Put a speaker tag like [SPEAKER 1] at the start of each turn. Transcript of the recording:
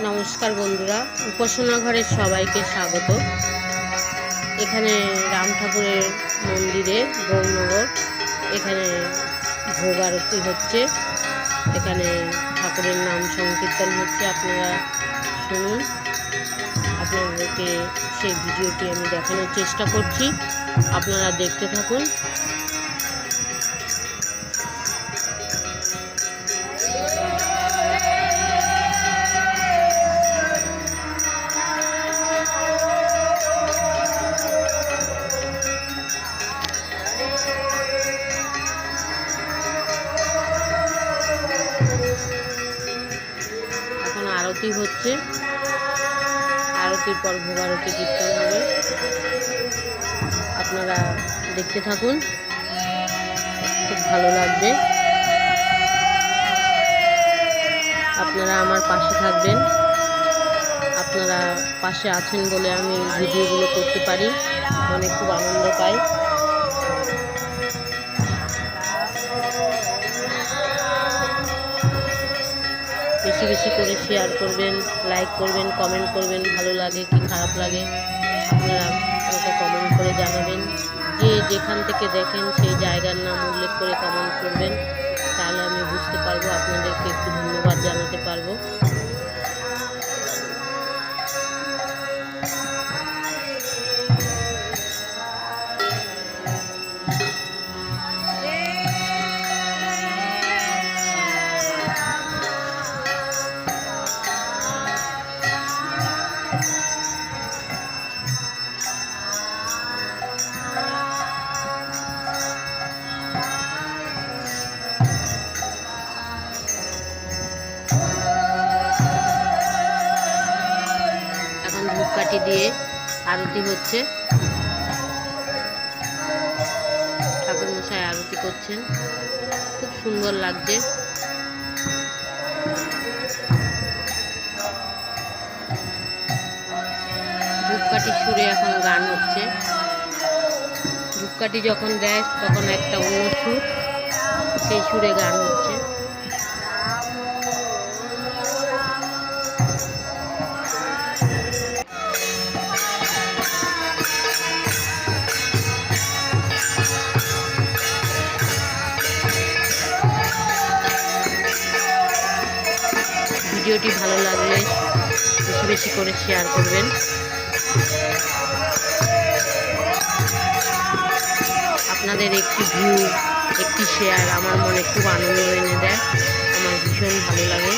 [SPEAKER 1] নমস্কার বন্ধুরা, উপাসনা ঘরের সবাইকে স্বাগত। এখানে রাম ঠাকুরের মন্দিরে গৌরনগর, এখানে ভোগ আরতি হচ্ছে। এখানে ঠাকুরের নাম সংকীর্তন হচ্ছে, আপনারা শুনুন। আপনাদেরকে সেই ভিডিওটি আমি দেখানোর চেষ্টা করছি, আপনারা দেখতে থাকুন। এখন আরতি হচ্ছে, আরতির পর ভোগ আরতি কীর্তন হবে। আপনারা দেখতে থাকুন, খুব ভালো লাগবে। আপনারা আমার পাশে থাকবেন, আপনারা পাশে আছেন বলে আমি ভিডিওগুলো করতে পারি, মনে খুব আনন্দ পাই। বেশি বেশি করে শেয়ার করবেন, লাইক করবেন, কমেন্ট করবেন। ভালো লাগে কি খারাপ লাগে আপনারা আমাকে কমেন্ট করে জানাবেন। যে যেখান থেকে দেখেন সেই জায়গার নাম উল্লেখ করে কমেন্ট করবেন, তাহলে আমি বুঝতে পারবো, আপনাদেরকে একটু ধন্যবাদ জানাতে পারবো। ধূপকাঠি দিয়ে আরতি হচ্ছে, ঠাকুর মশাই আরতি করছেন, খুব সুন্দর লাগছে। ধূপকাঠির সুরে এখন গান হচ্ছে। ধূপকাঠি যখন দেয় তখন একটা অন্য সুর, সেই সুরে গান হচ্ছে। ভিডিওটি ভালো লাগলে বেশি বেশি করে শেয়ার করবেন। আপনাদের একটি ভিউ, একটি শেয়ার আমার মনে খুব আনন্দ এনে দেয়, আমার ভীষণ ভালো লাগে।